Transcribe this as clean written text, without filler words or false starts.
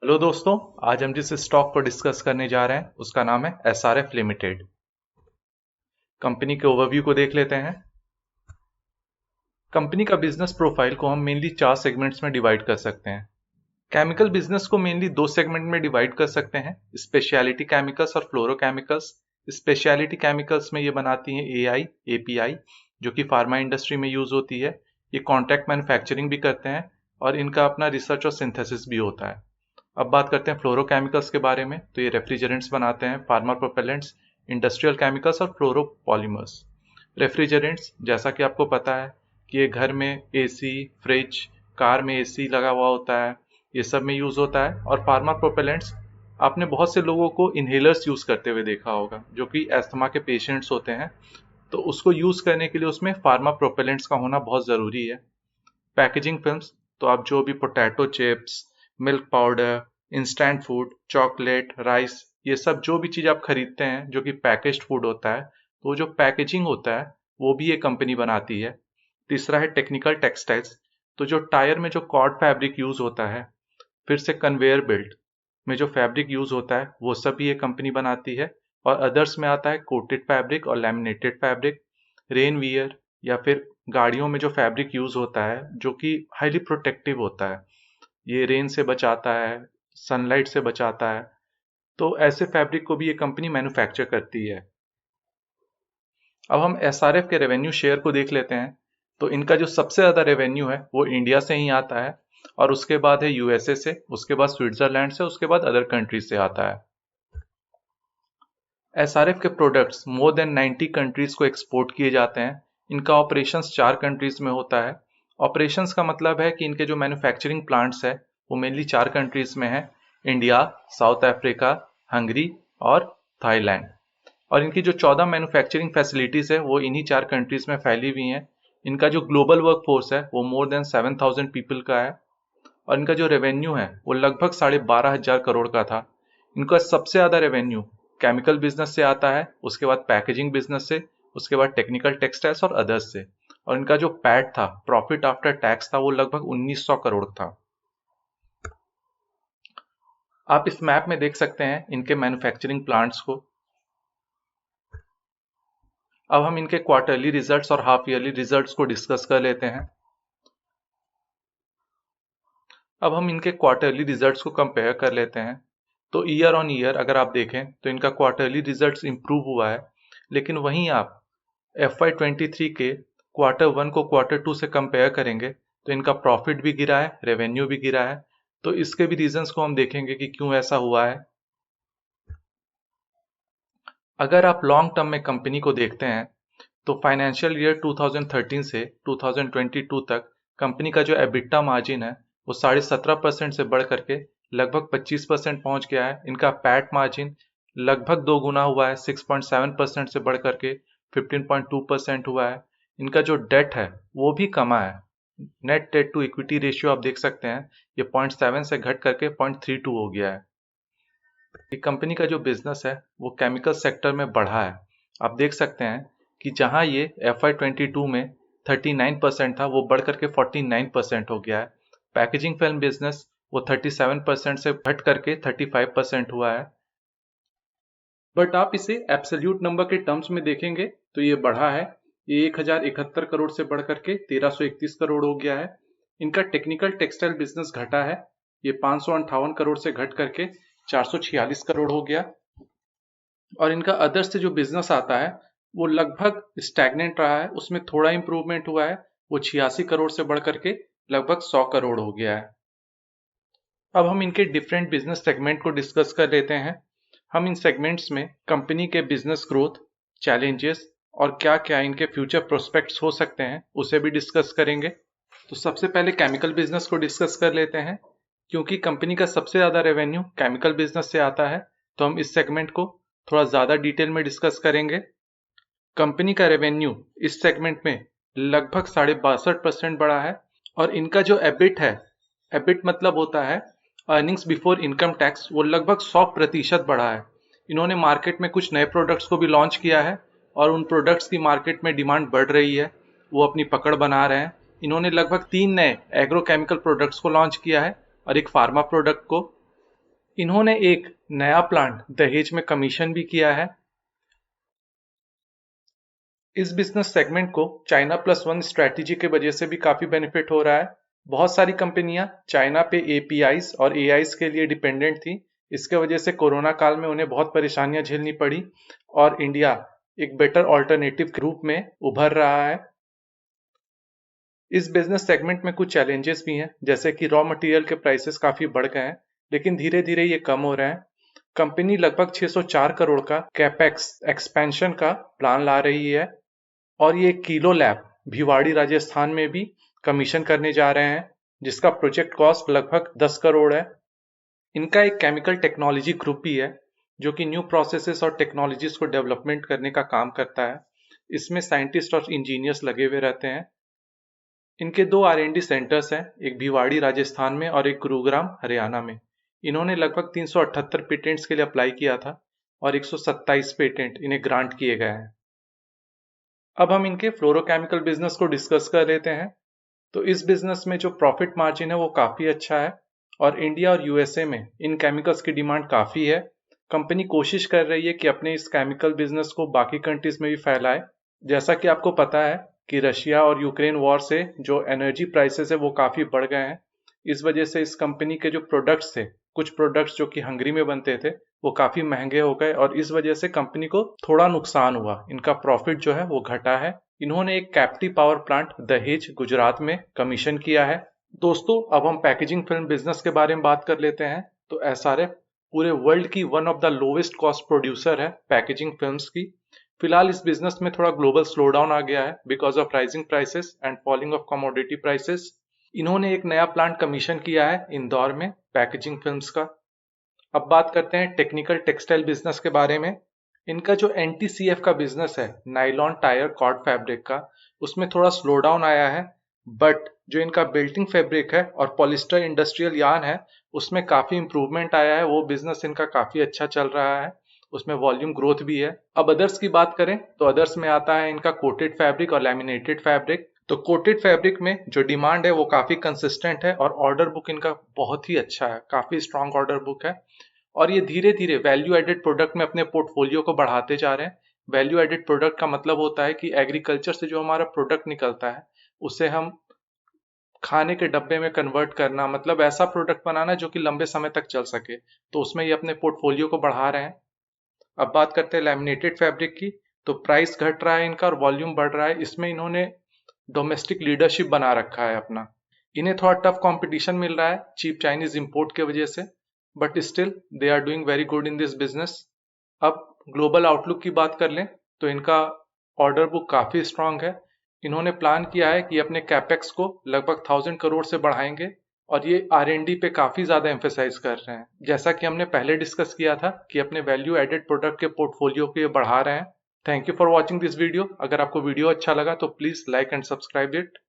Hello दोस्तों। आज हम जिस स्टॉक को डिस्कस करने जा रहे हैं उसका नाम है एसआरएफ लिमिटेड। कंपनी के ओवरव्यू को देख लेते हैं। कंपनी का बिजनेस प्रोफाइल को हम मेनली चार सेगमेंट्स में डिवाइड कर सकते हैं। केमिकल बिजनेस को मेनली दो सेगमेंट में डिवाइड कर सकते हैं, स्पेशलिटी केमिकल्स और फ्लोरोकेमिकल्स। स्पेशलिटी केमिकल्स में ये बनाती हैं एआई एपीआई, जो कि फार्मा इंडस्ट्री में यूज होती है। ये कॉन्ट्रैक्ट मैन्युफैक्चरिंग भी करते हैं और इनका अपना रिसर्च और सिंथेसिस भी होता है। अब बात करते हैं फ्लोरोकेमिकल्स के बारे में, तो ये रेफ्रिजरेंट्स बनाते हैं, फार्मा प्रोपेलेंट्स, इंडस्ट्रियल केमिकल्स और फ्लोरोपॉलीमर्स। रेफ्रिजरेंट्स जैसा कि आपको पता है कि ये घर में एसी, फ्रिज, कार में एसी लगा हुआ होता है, ये सब में यूज होता है। और फार्मा प्रोपेलेंट्स, आपने बहुत से लोगों को इनहेलर्स यूज करते हुए देखा होगा जो कि अस्थमा के पेशेंट्स होते हैं, तो उसको यूज करने के लिए उसमें फार्मा प्रोपेलेंट्स का होना बहुत जरूरी है। पैकेजिंग फिल्म्स, तो आप जो भी potato chips, milk powder, instant food, chocolate, rice, ये सब जो भी चीज़ आप खरीदते हैं जो कि पैकेज्ड फूड होता है, तो वो जो पैकेजिंग होता है वो भी ये कंपनी बनाती है। तीसरा है टेक्निकल टेक्सटाइल्स, तो जो टायर में जो कॉर्ड फैब्रिक यूज होता है, फिर से कन्वेयर बेल्ट में जो फैब्रिक यूज होता है वो सब भी ये कंपनी बनाती है। और अदर्स में आता है कोटेड फैब्रिक और लैमिनेटेड फैब्रिक, रेन वियर, या फिर गाड़ियों में जो फैब्रिक यूज होता है जो कि हाईली प्रोटेक्टिव होता है, ये रेन से बचाता है, सनलाइट से बचाता है, तो ऐसे फैब्रिक को भी ये कंपनी मैन्युफैक्चर करती है। अब हम एसआरएफ के रेवेन्यू शेयर को देख लेते हैं। तो इनका जो सबसे ज़्यादा रेवेन्यू है वो इंडिया से ही आता है, और उसके बाद है यूएसए से, उसके बाद स्विट्जरलैंड से, उसके बाद अदर कंट्रीज से आता है। एसआरएफ के प्रोडक्ट्स मोर देन 90 कंट्रीज को एक्सपोर्ट किए जाते हैं। इनका ऑपरेशंस 4 कंट्रीज में होता है। ऑपरेशंस का मतलब है कि इनके जो मैन्युफैक्चरिंग प्लांट्स है वो मेनली 4 कंट्रीज में है: इंडिया, साउथ अफ्रीका, हंगरी और थाईलैंड। और इनकी जो 14 मैन्युफैक्चरिंग फैसिलिटीज है वो इन्हीं 4 कंट्रीज में फैली हुई हैं। इनका जो ग्लोबल वर्क फोर्स है वो मोर देन 7,000 पीपल का है। और इनका जो रेवेन्यू है वो लगभग 12,500 करोड़ का था। इनका सबसे ज़्यादा रेवेन्यू केमिकल बिजनेस से आता है, उसके बाद पैकेजिंग बिजनेस से, उसके बाद टेक्निकल टेक्सटाइल्स और अदर्स से। और इनका जो पैट था, प्रॉफिट आफ्टर टैक्स था, वो लगभग 1900 करोड़ था। आप इस मैप में देख सकते हैं इनके मैन्युफैक्चरिंग प्लांट्स को। अब हम इनके क्वार्टरली रिजल्ट्स और हाफ ईयरली रिजल्ट्स को डिस्कस कर लेते हैं। अब हम इनके क्वार्टरली रिजल्ट्स को कंपेयर कर लेते हैं। तो ईयर ऑन ईयर अगर आप देखें तो इनका क्वार्टरली रिजल्ट्स इंप्रूव हुआ है, लेकिन वहीं आप FY23 के Q1 को Q2 से कंपेयर करेंगे तो इनका प्रॉफिट भी गिरा है, रेवेन्यू भी गिरा है। तो इसके भी रीजंस को हम देखेंगे कि क्यों ऐसा हुआ है। अगर आप लॉन्ग टर्म में कंपनी को देखते हैं तो फाइनेंशियल ईयर 2013 से 2022 तक कंपनी का जो एबिटा मार्जिन है वो 17.5% से बढ़ करके लगभग 25% पहुंच गया है। इनका पैट मार्जिन लगभग दो गुना हुआ है, 6.7% से बढ़ करके 15.2% हुआ है। इनका जो डेट है वो भी कमा है। Net debt to equity ratio आप देख सकते हैं, ये 0.7 से घट करके 0.32 हो गया है। ये कंपनी का जो बिजनेस है वो केमिकल सेक्टर में बढ़ा है। आप देख सकते हैं कि जहां ये FY22 में 39% था वो बढ़ करके 49% हो गया है। पैकेजिंग फिल्म बिजनेस वो 37% से घट करके 35% हुआ है। बट आप इसे एब्सोल्यूट नंबर के टर्म्स में देखेंगे तो ये बढ़ा है। ये 1071 करोड़ से बढ़ करके 1331 करोड़ हो गया है। इनका टेक्निकल टेक्सटाइल बिजनेस घटा है, ये 558 करोड़ से घट करके 446 करोड़ हो गया। और इनका अदर से जो बिजनेस आता है वो लगभग स्टैग्नेंट रहा है, उसमें थोड़ा इंप्रूवमेंट हुआ है, वो 86 करोड़ से बढ़ करके लगभग 100 करोड़ हो गया है। अब हम इनके डिफरेंट बिजनेस सेगमेंट को डिस्कस कर लेते हैं। हम इन सेगमेंट्स में कंपनी के बिजनेस ग्रोथ, चैलेंजेस और क्या क्या इनके फ्यूचर प्रोस्पेक्ट्स हो सकते हैं उसे भी डिस्कस करेंगे। तो सबसे पहले केमिकल बिजनेस को डिस्कस कर लेते हैं। क्योंकि कंपनी का सबसे ज़्यादा रेवेन्यू केमिकल बिजनेस से आता है तो हम इस सेगमेंट को थोड़ा ज़्यादा डिटेल में डिस्कस करेंगे। कंपनी का रेवेन्यू इस सेगमेंट में लगभग 62.5% बढ़ा है। और इनका जो एबिट है, एबिट मतलब होता है अर्निंग्स बिफोर इनकम टैक्स, वो लगभग 100% बढ़ा है। इन्होंने मार्केट में कुछ नए प्रोडक्ट्स को भी लॉन्च किया है और उन प्रोडक्ट्स की मार्केट में डिमांड बढ़ रही है, वो अपनी पकड़ बना रहे हैं। इन्होंने लगभग 3 नए एग्रोकेमिकल प्रोडक्ट्स को लॉन्च किया है और एक फार्मा प्रोडक्ट को। इन्होंने एक नया प्लांट दहेज में कमीशन भी किया है। इस बिजनेस सेगमेंट को चाइना प्लस वन स्ट्रैटेजी के वजह से भी काफी बेनिफिट हो रहा है। बहुत सारी कंपनियां चाइना पे एपीआईज और एआईज के लिए डिपेंडेंट थी। इसके वजह से कोरोना काल में उन्हें बहुत परेशानियां झेलनी पड़ी और इंडिया एक बेटर ऑल्टरनेटिव के रूप में उभर रहा है। इस बिजनेस सेगमेंट में कुछ चैलेंजेस भी हैं, जैसे कि रॉ मटेरियल के प्राइसेस काफी बढ़ गए हैं, लेकिन धीरे धीरे ये कम हो रहे हैं। कंपनी लगभग 604 करोड़ का कैपेक्स एक्सपेंशन का प्लान ला रही है और ये किलो लैब भिवाड़ी राजस्थान में भी कमीशन करने जा रहे हैं, जिसका प्रोजेक्ट कॉस्ट लगभग 10 करोड़ है। इनका एक केमिकल टेक्नोलॉजी ग्रुप भी है जो कि न्यू प्रोसेसेस और टेक्नोलॉजीज को डेवलपमेंट करने का काम करता है। इसमें साइंटिस्ट और इंजीनियर्स लगे हुए रहते हैं। इनके दो R&D सेंटर्स हैं, एक भिवाड़ी राजस्थान में और एक गुरुग्राम हरियाणा में। इन्होंने लगभग 378 पेटेंट्स के लिए अप्लाई किया था और 127 पेटेंट इन्हें ग्रांट किए गए हैं। अब हम इनके फ्लोरोकेमिकल बिजनेस को डिस्कस कर लेते हैं। तो इस बिजनेस में जो प्रॉफिट मार्जिन है वो काफी अच्छा है और इंडिया और यूएसए में इन केमिकल्स की डिमांड काफी है। कंपनी कोशिश कर रही है कि अपने इस केमिकल बिजनेस को बाकी कंट्रीज में भी फैलाए। जैसा कि आपको पता है कि रशिया और यूक्रेन वॉर से जो एनर्जी प्राइसेस है वो काफी बढ़ गए हैं। इस वजह से इस कंपनी के जो प्रोडक्ट्स थे, कुछ प्रोडक्ट्स जो कि हंगरी में बनते थे, वो काफी महंगे हो गए और इस वजह से कंपनी को थोड़ा नुकसान हुआ। इनका प्रॉफिट जो है वो घटा है। इन्होंने एक कैप्टिव पावर प्लांट दहेज गुजरात में कमीशन किया है। दोस्तों, अब हम पैकेजिंग फिल्म बिजनेस के बारे में बात कर लेते हैं। तो एसआरएफ पूरे वर्ल्ड की one of the lowest cost producer है पैकेजिंग फिल्म्स की। फिलहाल इस बिजनेस में थोड़ा ग्लोबल स्लोडाउन आ गया है because of rising prices and falling of commodity prices. इन्होंने एक नया प्लांट कमीशन किया है इंदौर में पैकेजिंग फिल्म्स का। अब बात करते हैं टेक्निकल टेक्सटाइल बिजनेस के बारे में। इनका जो एनटीसीएफ का बिजनेस है, नाइलॉन टायर कॉर्ड फैब्रिक का, उसमें थोड़ा स्लो डाउन आया है। बट जो इनका बेल्टिंग फैब्रिक है और पॉलिस्टर इंडस्ट्रियल यार्न है, उसमें काफी इंप्रूवमेंट आया है। वो बिजनेस इनका काफी अच्छा चल रहा है, उसमें वॉल्यूम ग्रोथ भी है। अब अदर्स की बात करें तो अदर्स में आता है इनका कोटेड फैब्रिक और लैमिनेटेड फैब्रिक। तो कोटेड फैब्रिक में जो डिमांड है वो काफी कंसिस्टेंट है और ऑर्डर बुक इनका बहुत ही अच्छा है, काफी स्ट्रांग ऑर्डर बुक है। और ये धीरे धीरे वैल्यू एडेड प्रोडक्ट में अपने पोर्टफोलियो को बढ़ाते जा रहे हैं। वैल्यू एडेड प्रोडक्ट का मतलब होता है कि एग्रीकल्चर से जो हमारा प्रोडक्ट निकलता है उसे हम खाने के डब्बे में कन्वर्ट करना, मतलब ऐसा प्रोडक्ट बनाना जो कि लंबे समय तक चल सके। तो उसमें ये अपने पोर्टफोलियो को बढ़ा रहे हैं। अब बात करते हैं लैमिनेटेड फैब्रिक की। तो प्राइस घट रहा है इनका और वॉल्यूम बढ़ रहा है। इसमें इन्होंने डोमेस्टिक लीडरशिप बना रखा है अपना। इन्हें थोड़ा टफ कंपटीशन मिल रहा है चीप चाइनीज इंपोर्ट के वजह से, but still they are doing very good in this business. अब ग्लोबल आउटलुक की बात कर लें तो इनका ऑर्डर बुक काफी स्ट्रांग है। इन्होंने प्लान किया है कि अपने कैपेक्स को लगभग 1000 करोड़ से बढ़ाएंगे और ये R&D पे काफी ज्यादा एम्फेसाइज कर रहे हैं। जैसा कि हमने पहले डिस्कस किया था कि अपने वैल्यू एडेड प्रोडक्ट के पोर्टफोलियो को ये बढ़ा रहे हैं। Thank you for watching this video. अगर आपको वीडियो अच्छा लगा तो please like and subscribe it.